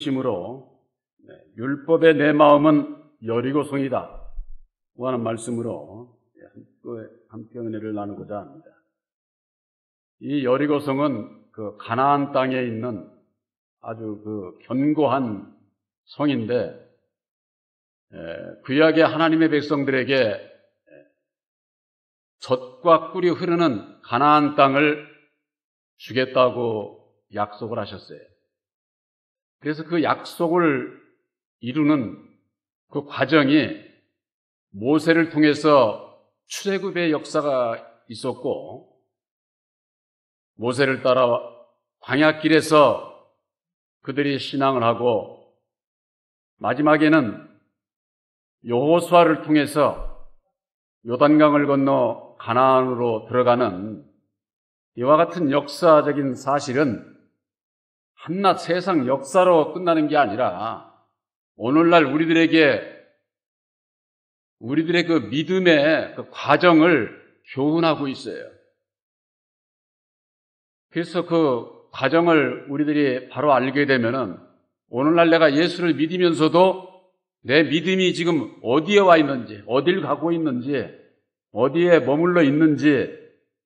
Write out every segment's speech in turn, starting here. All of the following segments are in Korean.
심으로 율법의 내 마음은 여리고성이다 하는 말씀으로 함께 은혜를 나누고자 합니다. 이 여리고성은 그 가나안 땅에 있는 아주 그 견고한 성인데, 구약의 하나님의 백성들에게 젖과 꿀이 흐르는 가나안 땅을 주겠다고 약속을 하셨어요. 그래서 그 약속을 이루는 그 과정이 모세를 통해서 출애굽의 역사가 있었고, 모세를 따라 광야길에서 그들이 신앙을 하고, 마지막에는 여호수아를 통해서 요단강을 건너 가나안으로 들어가는 이와 같은 역사적인 사실은 한낱 세상 역사로 끝나는 게 아니라 오늘날 우리들의 그 믿음의 그 과정을 교훈하고 있어요. 그래서 그 과정을 우리들이 바로 알게 되면은 오늘날 내가 예수를 믿으면서도 내 믿음이 지금 어디에 와 있는지, 어딜 가고 있는지, 어디에 머물러 있는지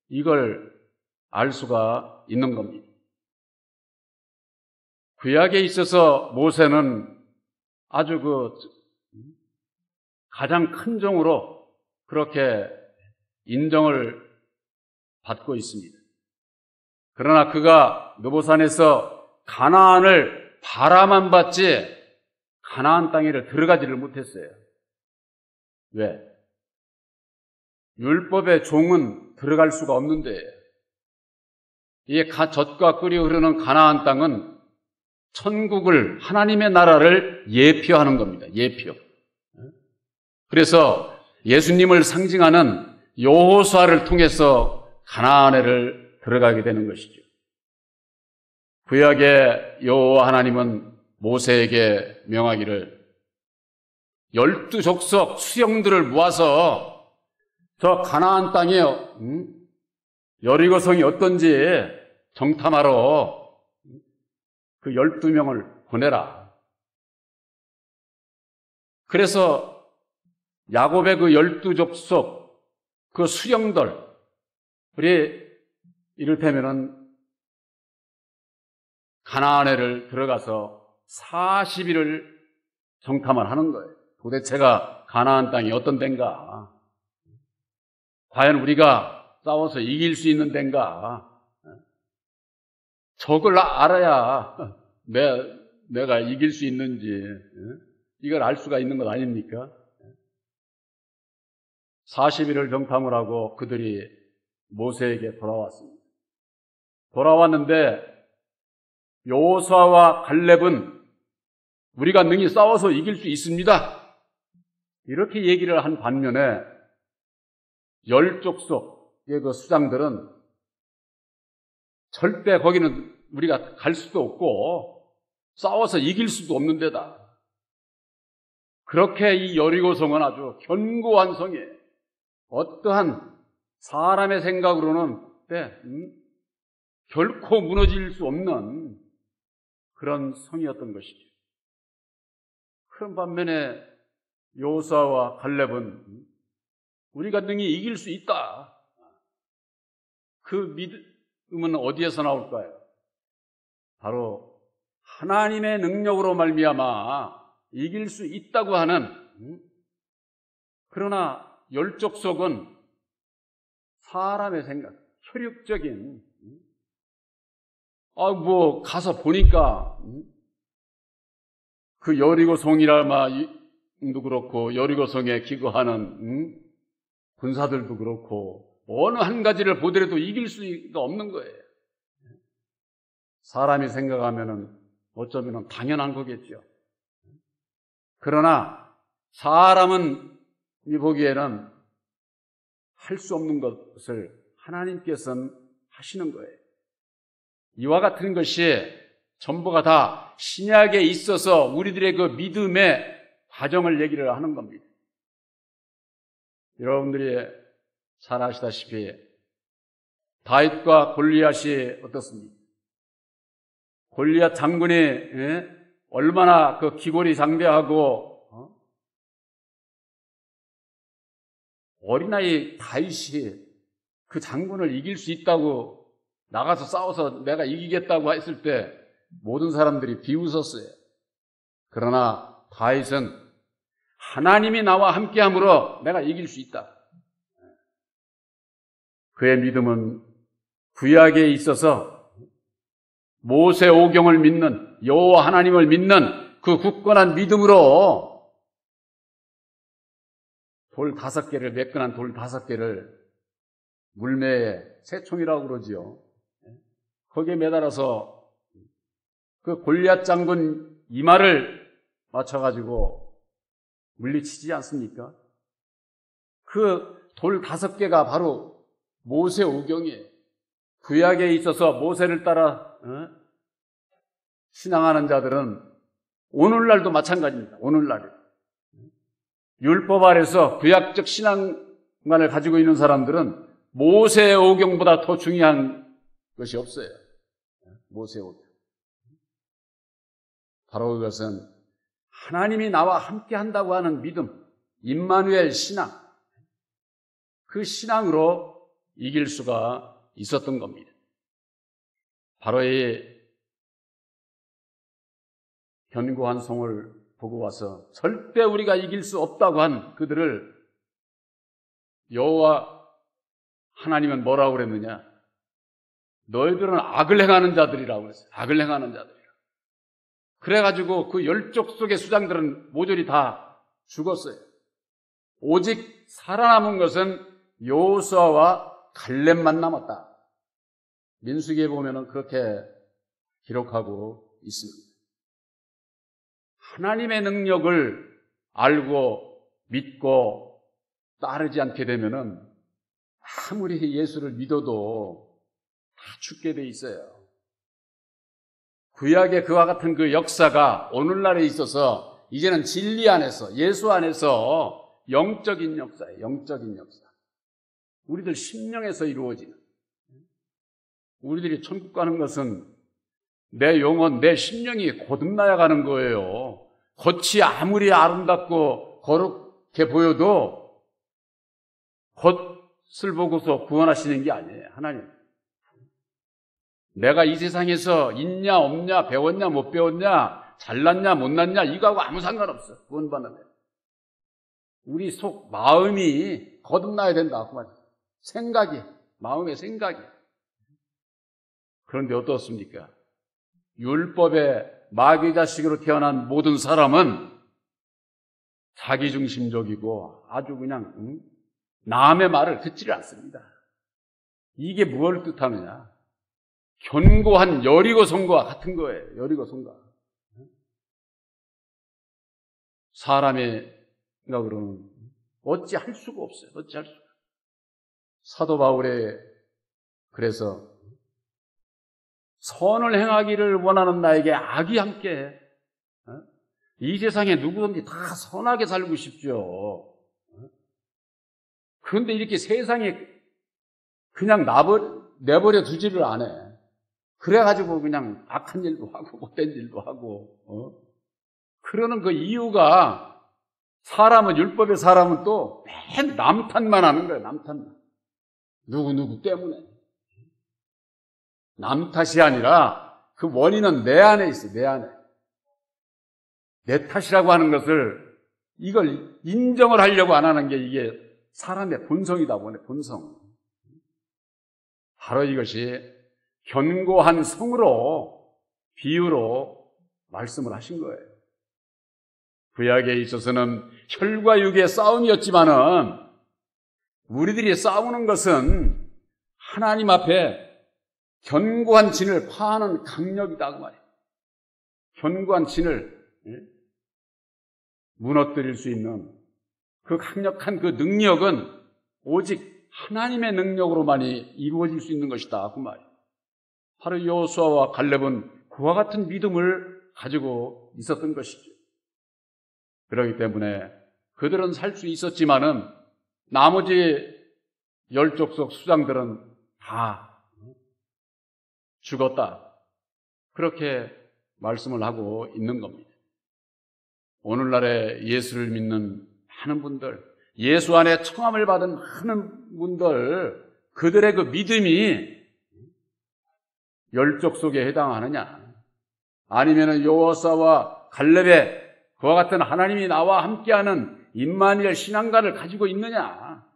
이걸 알 수가 있는 겁니다. 구약에 있어서 모세는 아주 가장 큰 종으로 그렇게 인정을 받고 있습니다. 그러나 그가 느보산에서 가나안을 바라만 봤지 가나안 땅에를 들어가지를 못했어요. 왜? 율법의 종은 들어갈 수가 없는데, 이 젖과 꿀이 흐르는 가나안 땅은 천국을, 하나님의 나라를 예표하는 겁니다. 예표. 그래서 예수님을 상징하는 여호수아를 통해서 가나안에를 들어가게 되는 것이죠. 구약의 여호와 하나님은 모세에게 명하기를 12족속 수령들을 모아서 저 가나안 땅에 여리고성이 어떤지 정탐하러 그 12명을 보내라. 그래서 야곱의 그 12족속 그 수령들, 우리 이를테면은 가나안에를 들어가서 40일을 정탐을 하는 거예요. 도대체가 가나안 땅이 어떤 데인가? 과연 우리가 싸워서 이길 수 있는 데인가? 저걸 알아야 내가 이길 수 있는지 이걸 알 수가 있는 것 아닙니까? 40일을 정탐을 하고 그들이 모세에게 돌아왔습니다. 돌아왔는데 여호수아와 갈렙은 우리가 능히 싸워서 이길 수 있습니다. 이렇게 얘기를 한 반면에 10족속의 그 수장들은 절대 거기는 우리가 갈 수도 없고 싸워서 이길 수도 없는 데다. 그렇게 이 여리고성은 아주 견고한 성이에요. 어떠한 사람의 생각으로는 결코 무너질 수 없는 그런 성이었던 것이죠. 그런 반면에 여호수아와 갈렙은 우리가 능히 이길 수 있다. 그 믿음은 어디에서 나올까요? 바로 하나님의 능력으로 말미암아 이길 수 있다고 하는, 그러나 10족속은 사람의 생각, 혈육적인, 가서 보니까 그 여리고성이라마도 그렇고 여리고성에 기거하는 군사들도 그렇고 어느 한 가지를 보더라도 이길 수가 없는 거예요. 사람이 생각하면은 어쩌면 당연한 거겠죠. 그러나 사람은 이 보기에는 할 수 없는 것을 하나님께서는 하시는 거예요. 이와 같은 것이 전부가 다 신약에 있어서 우리들의 그 믿음의 과정을 얘기를 하는 겁니다. 여러분들이 잘 아시다시피 다윗과 골리앗이 어떻습니까? 골리앗 장군이 얼마나 그 기골이 장대하고 어린아이 다윗이 그 장군을 이길 수 있다고 나가서 싸워서 내가 이기겠다고 했을 때 모든 사람들이 비웃었어요. 그러나 다윗은 하나님이 나와 함께함으로 내가 이길 수 있다. 그의 믿음은 구약에 있어서 모세 오경을 믿는, 여호와 하나님을 믿는 그 굳건한 믿음으로 돌 5개를, 매끈한 돌 5개를 물매에 새총이라고 그러지요. 거기에 매달아서 그 골리앗 장군 이마를 맞춰가지고 물리치지 않습니까? 그 돌 5개가 바로 모세 오경이에요. 구약에 있어서 모세를 따라 신앙하는 자들은 오늘날도 마찬가지입니다. 오늘날에 율법 아래서 구약적 신앙관을 가지고 있는 사람들은 모세 오경보다 더 중요한 것이 없어요. 모세 오경. 바로 그것은 하나님이 나와 함께 한다고 하는 믿음, 임마누엘 신앙, 그 신앙으로 이길 수가 있었던 겁니다. 바로 이 견고한 성을 보고 와서 절대 우리가 이길 수 없다고 한 그들을 여호와 하나님은 뭐라고 그랬느냐? 너희들은 악을 행하는 자들이라고 그랬어요. 악을 행하는 자들이라고. 그래가지고 그 열족 속의 수장들은 모조리 다 죽었어요. 오직 살아남은 것은 여호수아와 갈렙만 남았다. 민수기에 보면은 그렇게 기록하고 있습니다. 하나님의 능력을 알고 믿고 따르지 않게 되면은 아무리 예수를 믿어도 다 죽게 돼 있어요. 구약의 그와 같은 그 역사가 오늘날에 있어서 이제는 진리 안에서, 예수 안에서 영적인 역사예요. 영적인 역사. 우리들 심령에서 이루어지는, 우리들이 천국 가는 것은 내 영혼, 내 심령이 거듭나야 가는 거예요. 겉이 아무리 아름답고 거룩해 보여도 겉을 보고서 구원하시는 게 아니에요. 하나님. 내가 이 세상에서 있냐 없냐, 배웠냐 못 배웠냐, 잘났냐 못났냐 이거하고 아무 상관없어. 구원받는 데. 우리 속 마음이 거듭나야 된다. 그 말이에요. 생각이, 마음의 생각이. 그런데 어떻습니까? 율법의 마귀 자식으로 태어난 모든 사람은 자기중심적이고 아주 그냥 남의 말을 듣지를 않습니다. 이게 무엇을 뜻하느냐? 견고한 여리고성과 같은 거예요. 여리고성과. 사람의 생각으로는 어찌할 수가 없어요. 어찌할 수가. 사도 바울의 그래서 선을 행하기를 원하는 나에게 악이 함께 이 세상에 누구든지 다 선하게 살고 싶죠. 그런데 이렇게 세상에 그냥 내버려 두지를 않아. 그래가지고 그냥 악한 일도 하고 못된 일도 하고 그러는 그 이유가 사람은 율법의 사람은 또 맨 남탓만 하는 거예요. 남탓만. 누구 때문에. 남 탓이 아니라 그 원인은 내 안에 있어요. 내 안에. 내 탓이라고 하는 것을 이걸 인정을 하려고 안 하는 게 이게 사람의 본성이다 보네. 본성. 바로 이것이 견고한 성으로 비유로 말씀을 하신 거예요. 구약에 있어서는 혈과 육의 싸움이었지만은 우리들이 싸우는 것은 하나님 앞에 견고한 진을 파하는 강력이다 그 말이에요. 견고한 진을 무너뜨릴 수 있는 그 강력한 그 능력은 오직 하나님의 능력으로만이 이루어질 수 있는 것이다 그 말이에요. 바로 여호수아와 갈렙은 그와 같은 믿음을 가지고 있었던 것이죠. 그렇기 때문에 그들은 살 수 있었지만은 나머지 열족속 수장들은 다 죽었다. 그렇게 말씀을 하고 있는 겁니다. 오늘날에 예수를 믿는 많은 분들, 예수 안에 청함을 받은 많은 분들, 그들의 그 믿음이 열족 속에 해당하느냐, 아니면은 여호사와 갈렙의 그와 같은 하나님이 나와 함께하는 임마누엘 신앙가를 가지고 있느냐.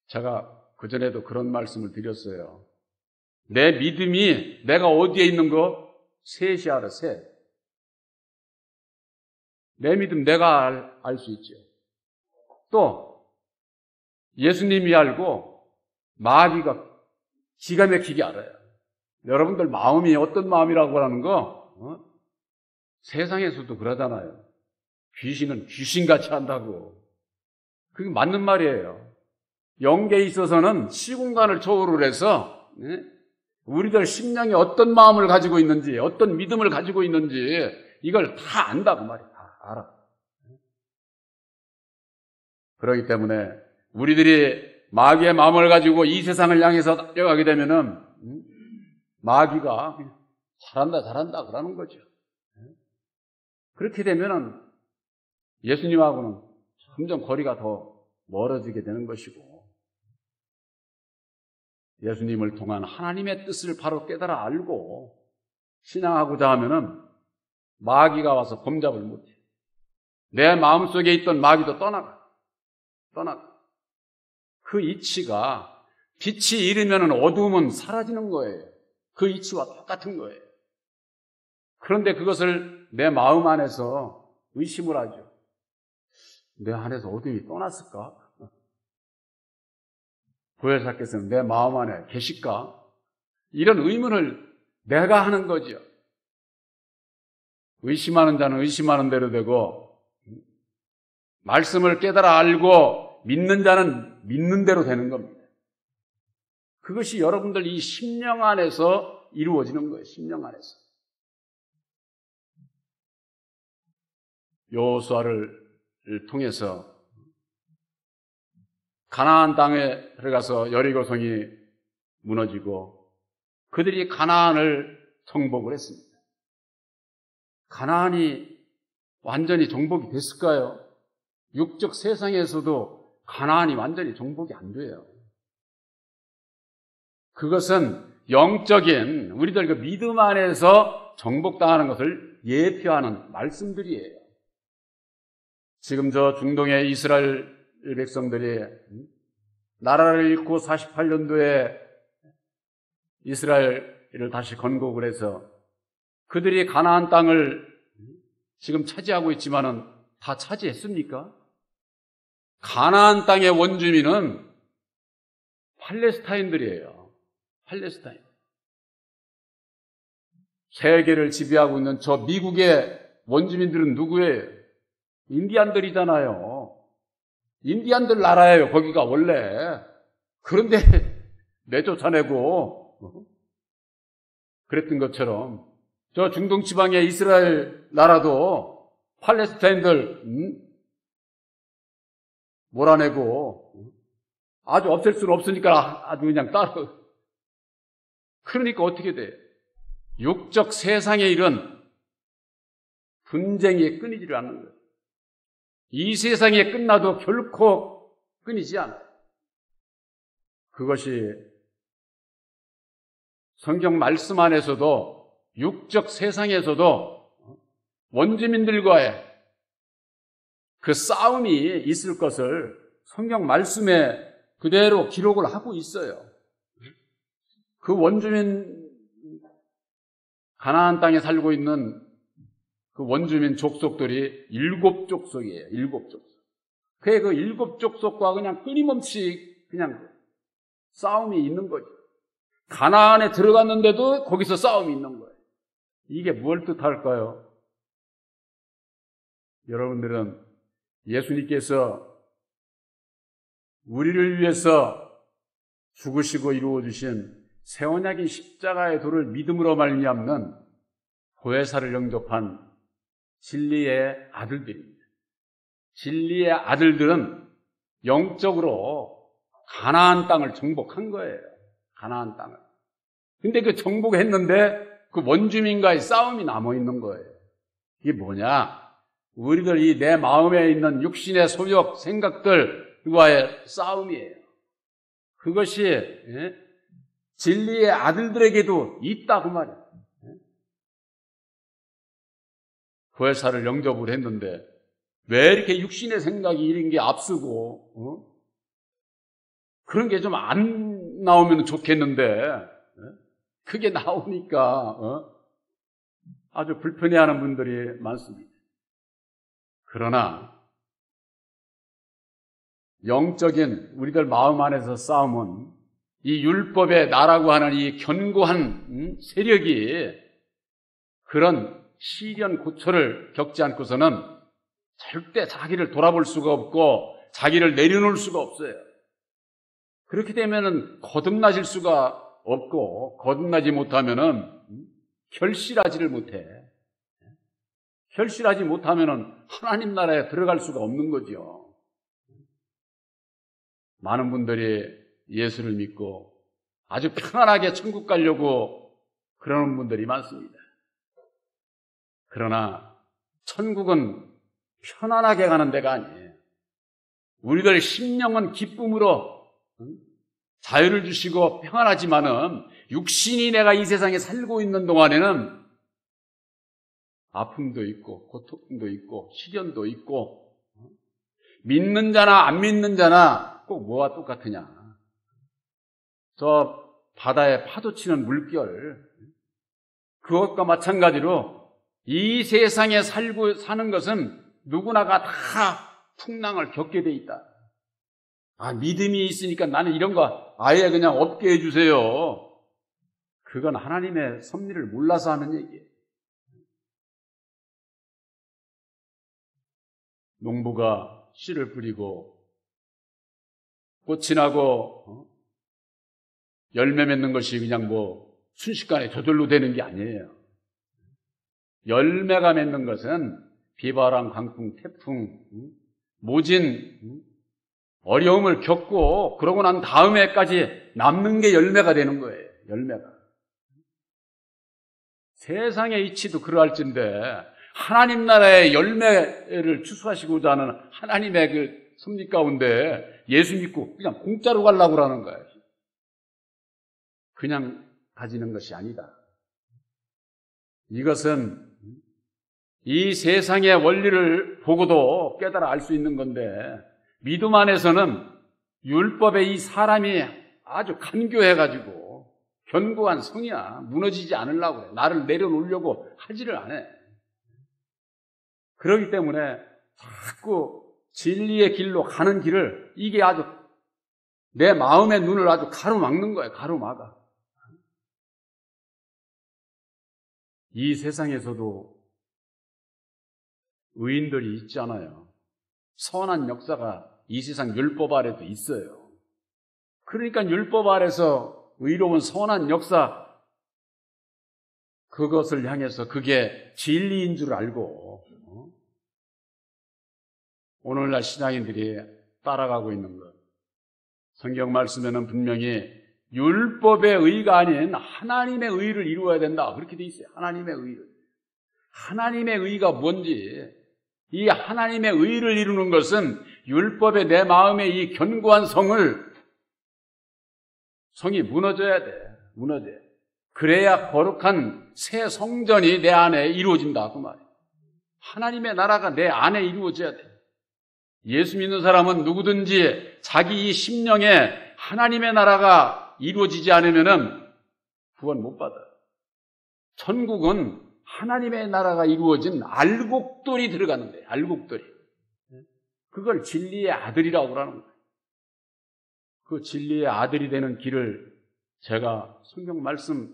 제가 그전에도 그런 말씀을 드렸어요. 내 믿음이 내가 어디에 있는 거 셋이 알아, 셋. 내 믿음 내가 알 수 있죠. 또 예수님이 알고 마귀가 기가 막히게 알아요. 여러분들 마음이 어떤 마음이라고 하는 거 세상에서도 그러잖아요. 귀신은 귀신같이 한다고. 그게 맞는 말이에요. 영계에 있어서는 시공간을 초월을 해서 우리들 심령이 어떤 마음을 가지고 있는지, 어떤 믿음을 가지고 있는지 이걸 다 안다고 말이에요. 다 알아. 그렇기 때문에 우리들이 마귀의 마음을 가지고 이 세상을 향해서 달려가게 되면은 마귀가 잘한다 그러는 거죠. 그렇게 되면은 예수님하고는 점점 거리가 더 멀어지게 되는 것이고, 예수님을 통한 하나님의 뜻을 바로 깨달아 알고 신앙하고자 하면은 마귀가 와서 범잡을 못해. 내 마음속에 있던 마귀도 떠나가. 그 이치가 빛이 이르면은 어두움은 사라지는 거예요. 그 이치와 똑같은 거예요. 그런데 그것을 내 마음 안에서 의심을 하죠. 내 안에서 어둠이 떠났을까? 보혜사께서는 내 마음 안에 계실까? 이런 의문을 내가 하는 거죠. 의심하는 자는 의심하는 대로 되고, 말씀을 깨달아 알고 믿는 자는 믿는 대로 되는 겁니다. 그것이 여러분들 이 심령 안에서 이루어지는 거예요. 심령 안에서. 여호수아를 통해서 가나안 땅에 들어가서 여리고성이 무너지고 그들이 가나안을 정복을 했습니다. 가나안이 완전히 정복이 됐을까요? 육적 세상에서도 가나안이 완전히 정복이 안 돼요. 그것은 영적인 우리들 그 믿음 안에서 정복당하는 것을 예표하는 말씀들이에요. 지금 저 중동의 이스라엘 백성들이 나라를 잃고 48년도에 이스라엘을 다시 건국을 해서 그들이 가나안 땅을 지금 차지하고 있지만은 다 차지했습니까? 가나안 땅의 원주민은 팔레스타인들이에요. 팔레스타인. 세계를 지배하고 있는 저 미국의 원주민들은 누구예요? 인디안들이잖아요. 인디안들 나라예요. 거기가 원래. 그런데 내쫓아내고 그랬던 것처럼 저 중동 지방의 이스라엘 나라도 팔레스타인들 몰아내고 아주 없앨 수는 없으니까 아주 그냥 따로. 그러니까 어떻게 돼? 육적 세상의 일은 분쟁이 끊이지를 않는 거예요. 이 세상에 끝나도 결코 끊이지 않아요. 그것이 성경 말씀 안에서도 육적 세상에서도 원주민들과의 그 싸움이 있을 것을 성경 말씀에 그대로 기록을 하고 있어요. 그 원주민, 가나안 땅에 살고 있는 그 원주민 족속들이 7족속이에요. 7족속. 그 7족속과 그냥 끊임없이 그냥 싸움이 있는 거죠. 가나안에 들어갔는데도 거기서 싸움이 있는 거예요. 이게 뭘 뜻할까요? 여러분들은 예수님께서 우리를 위해서 죽으시고 이루어주신 새 언약인 십자가의 도를 믿음으로 말미암는 보혜사를 영접한 진리의 아들들입니다. 진리의 아들들은 영적으로 가나안 땅을 정복한 거예요. 가나안 땅을. 근데 그 정복했는데 그 원주민과의 싸움이 남아있는 거예요. 이게 뭐냐? 우리들 이 내 마음에 있는 육신의 소욕, 생각들과의 싸움이에요. 그것이 진리의 아들들에게도 있다고 말이에요. 구회사를 영접을 했는데 왜 이렇게 육신의 생각이 이런 게 앞서고 그런 게 좀 안 나오면 좋겠는데 그게 나오니까 아주 불편해하는 분들이 많습니다. 그러나 영적인 우리들 마음 안에서 싸움은 이 율법의 나라고 하는 이 견고한 세력이 그런 시련 고초를 겪지 않고서는 절대 자기를 돌아볼 수가 없고 자기를 내려놓을 수가 없어요. 그렇게 되면은 거듭나질 수가 없고 거듭나지 못하면은 결실하지를 못해. 결실하지 못하면은 하나님 나라에 들어갈 수가 없는 거죠. 많은 분들이 예수를 믿고 아주 편안하게 천국 가려고 그러는 분들이 많습니다. 그러나 천국은 편안하게 가는 데가 아니에요. 우리들 심령은 기쁨으로 자유를 주시고 평안하지만은 육신이 내가 이 세상에 살고 있는 동안에는 아픔도 있고 고통도 있고 시련도 있고 믿는 자나 안 믿는 자나 꼭 뭐와 똑같으냐. 저 바다에 파도 치는 물결 그것과 마찬가지로 이 세상에 사는 것은 누구나가 다 풍랑을 겪게 돼 있다. 믿음이 있으니까 나는 이런 거 아예 그냥 없게 해주세요. 그건 하나님의 섭리를 몰라서 하는 얘기예요. 농부가 씨를 뿌리고 꽃이 나고 열매 맺는 것이 그냥 순식간에 저절로 되는 게 아니에요. 열매가 맺는 것은 비바람, 강풍, 태풍, 모진 어려움을 겪고 그러고 난 다음에까지 남는 게 열매가 되는 거예요. 열매가. 세상의 이치도 그러할진데 하나님 나라의 열매를 추수하시고자 하는 하나님의 그 섭리 가운데 예수 믿고 그냥 공짜로 가려고 하는 거예요. 그냥 가지는 것이 아니다. 이것은 이 세상의 원리를 보고도 깨달아 알 수 있는 건데 믿음 안에서는 율법의 이 사람이 아주 간교해가지고 견고한 성이야. 무너지지 않으려고 그래. 나를 내려놓으려고 하지를 않아. 그렇기 때문에 자꾸 진리의 길로 가는 길을 이게 아주 내 마음의 눈을 아주 가로막는 거예요. 가로막아. 이 세상에서도 의인들이 있잖아요. 선한 역사가 이 세상 율법 아래도 있어요. 그러니까 율법 아래서 의로운 선한 역사 그것을 향해서 그게 진리인 줄 알고 오늘날 신앙인들이 따라가고 있는 것. 성경 말씀에는 분명히 율법의 의가 아닌 하나님의 의를 이루어야 된다. 그렇게 돼 있어요. 하나님의 의를. 하나님의 의가 뭔지 이 하나님의 의를 이루는 것은 율법의 내 마음의 이 견고한 성이 무너져야 돼. 무너져야 돼. 그래야 거룩한 새 성전이 내 안에 이루어진다. 그 말이에요. 하나님의 나라가 내 안에 이루어져야 돼. 예수 믿는 사람은 누구든지 자기 이 심령에 하나님의 나라가 이루어지지 않으면은 구원 못 받아요. 천국은 하나님의 나라가 이루어진 알곡돌이 들어가는 거예요. 알곡돌이. 그걸 진리의 아들이라고 하는 거예요. 그 진리의 아들이 되는 길을 제가 성경 말씀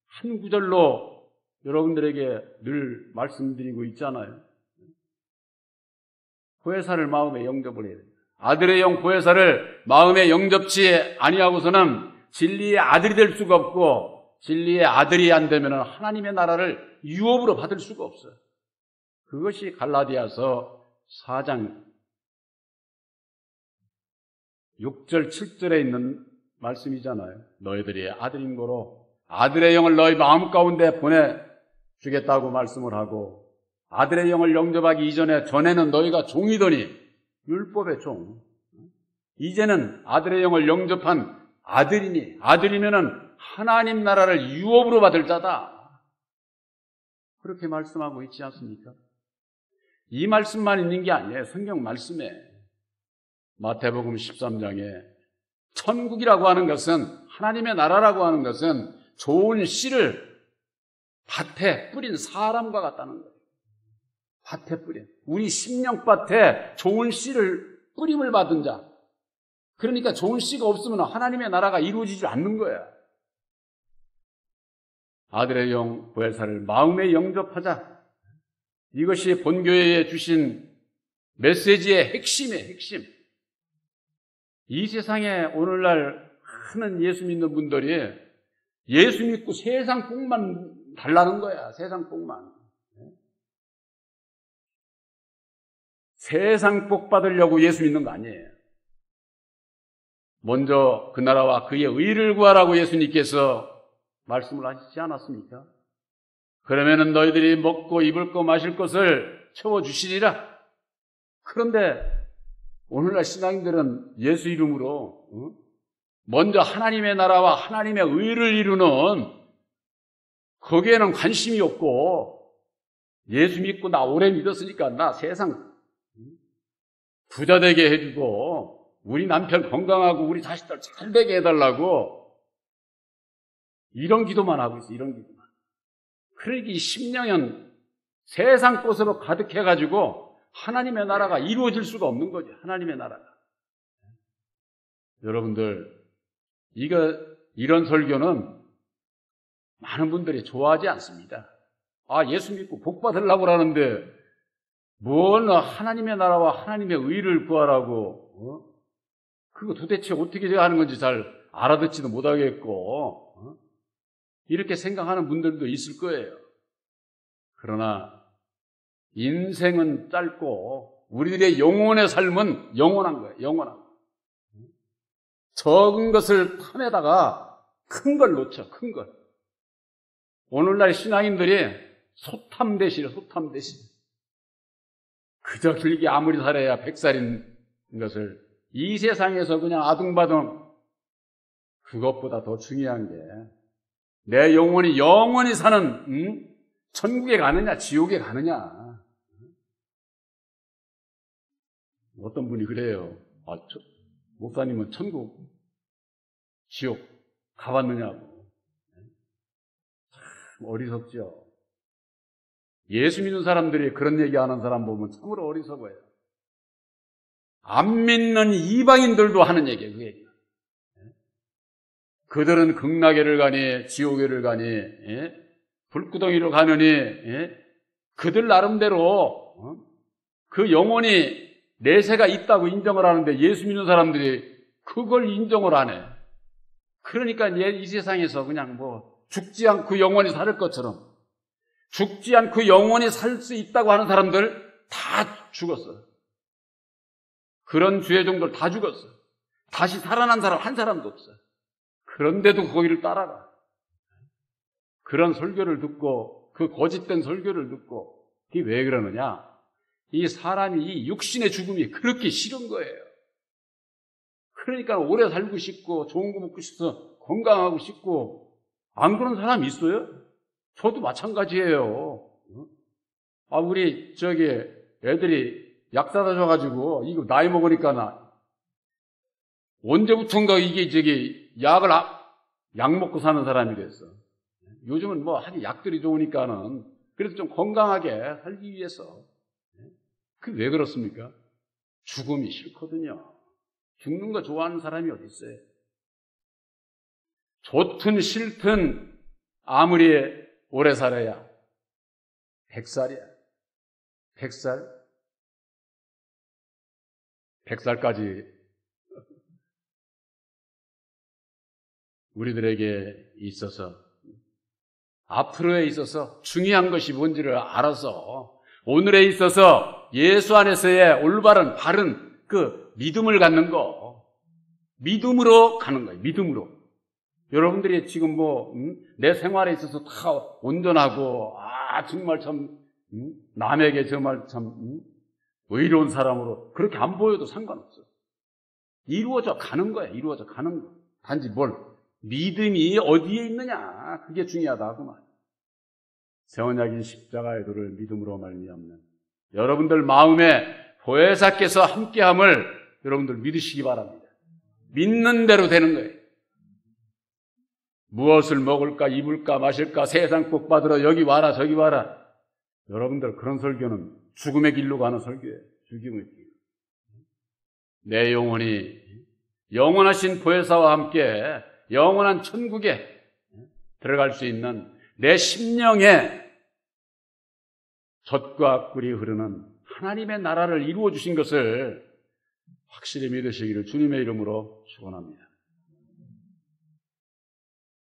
한 구절로 여러분들에게 늘 말씀드리고 있잖아요. 보혜사를 마음에 영접을 해야 됩니다. 아들의 영 보혜사를 마음에 영접치 아니하고서는 진리의 아들이 될 수가 없고 진리의 아들이 안 되면 하나님의 나라를 유업으로 받을 수가 없어요. 그것이 갈라디아서 4장 6절 7절에 있는 말씀이잖아요. 너희들이 아들인 고로 아들의 영을 너희 마음 가운데 보내주겠다고 말씀을 하고, 아들의 영을 영접하기 전에는 너희가 종이더니, 율법의 종. 이제는 아들의 영을 영접한 아들이니, 아들이면은 하나님 나라를 유업으로 받을 자다. 그렇게 말씀하고 있지 않습니까? 이 말씀만 있는 게 아니에요. 성경 말씀에 마태복음 13장에 천국이라고 하는 것은, 하나님의 나라라고 하는 것은 좋은 씨를 밭에 뿌린 사람과 같다는 거예요. 밭에 뿌린, 우리 심령밭에 좋은 씨를 뿌림을 받은 자. 그러니까 좋은 씨가 없으면 하나님의 나라가 이루어지지 않는 거야. 아들의 영 보혜사를 마음에 영접하자. 이것이 본교회에 주신 메시지의 핵심이에요. 핵심. 이 세상에 오늘날 많은 예수 믿는 분들이 예수 믿고 세상 복만 달라는 거야. 세상 복만. 세상 복 받으려고 예수 믿는 거 아니에요. 먼저 그 나라와 그의 의를 구하라고 예수님께서 말씀을 하시지 않았습니까? 그러면은 너희들이 먹고 입을 거 마실 것을 채워주시리라. 그런데 오늘날 신앙인들은 예수 이름으로 먼저 하나님의 나라와 하나님의 의를 이루는 거기에는 관심이 없고, 예수 믿고 나 오래 믿었으니까 나 세상 부자 되게 해주고 우리 남편 건강하고 우리 자식들 잘 되게 해달라고 이런 기도만 하고 있어. 이런 기도만. 그러니까 이 심령은 세상 것으로 가득해가지고 하나님의 나라가 이루어질 수가 없는 거죠. 하나님의 나라가. 여러분들, 이런 설교는 많은 분들이 좋아하지 않습니다. 아, 예수 믿고 복 받으려고 하는데 뭘 하나님의 나라와 하나님의 의를 구하라고, 그거 도대체 어떻게 하는 건지 잘 알아듣지도 못하겠고, 이렇게 생각하는 분들도 있을 거예요. 그러나 인생은 짧고 우리들의 영혼의 삶은 영원한 거예요. 영원한 거예요. 적은 것을 탐에다가 큰 걸 놓쳐. 큰 걸. 오늘날 신앙인들이 소탐 대신 그저 길게 아무리 살아야 100살인 것을 이 세상에서 그냥 아둥바둥, 그것보다 더 중요한 게 내 영혼이 영원히 사는 천국에 가느냐 지옥에 가느냐. 어떤 분이 그래요. 목사님은 천국 지옥 가봤느냐고. 참 어리석죠. 예수 믿는 사람들이 그런 얘기하는 사람 보면 참으로 어리석어요. 안 믿는 이방인들도 하는 얘기예요. 그 얘기. 그들은 극락에를 가니 지옥에를 가니 불구덩이로 가느니 그들 나름대로 그 영혼이 내세가 있다고 인정을 하는데 예수 믿는 사람들이 그걸 인정을 안 해. 그러니까 이 세상에서 그냥 죽지 않고 영원히 살 것처럼, 죽지 않고 영원히 살 수 있다고 하는 사람들 다 죽었어. 그런 죄종들 다 죽었어. 다시 살아난 사람 한 사람도 없어. 그런데도 거기를 따라가. 그런 설교를 듣고, 그 거짓된 설교를 듣고, 이게 왜 그러느냐? 이 사람이 이 육신의 죽음이 그렇게 싫은 거예요. 그러니까 오래 살고 싶고, 좋은 거 먹고 싶어서 건강하고 싶고, 안 그런 사람이 있어요? 저도 마찬가지예요. 우리 애들이 약 사다 줘가지고, 이거 나이 먹으니까 언제부턴가 이게 약 먹고 사는 사람이 됐어. 요즘은 하긴 약들이 좋으니까는, 그래도 좀 건강하게 살기 위해서. 그게 왜 그렇습니까? 죽음이 싫거든요. 죽는 거 좋아하는 사람이 어디 있어요? 좋든 싫든 아무리 오래 살아야 100살이야. 100살? 100살까지 우리들에게 있어서, 앞으로에 있어서 중요한 것이 뭔지를 알아서 오늘에 있어서 예수 안에서의 올바른 바른 그 믿음을 갖는 거, 믿음으로 가는 거예요. 믿음으로. 여러분들이 지금 내 생활에 있어서 다 온전하고, 정말 참, 남에게 정말 참, 의로운 사람으로 그렇게 안 보여도 상관없어. 이루어져 가는 거야, 이루어져 가는 거. 단지 믿음이 어디에 있느냐, 그게 중요하다고 말이야. 세원약인 십자가의 도를 믿음으로 말미암는 여러분들 마음에 보혜사께서 함께함을 여러분들 믿으시기 바랍니다. 믿는 대로 되는 거예요. 무엇을 먹을까, 입을까, 마실까, 세상 복 받으러 여기 와라, 저기 와라. 여러분들 그런 설교는 죽음의 길로 가는 설교예요. 죽음의 길. 내 영혼이 영원하신 보혜사와 함께 영원한 천국에 들어갈 수 있는 내 심령에 젖과 꿀이 흐르는 하나님의 나라를 이루어 주신 것을 확실히 믿으시기를 주님의 이름으로 축원합니다.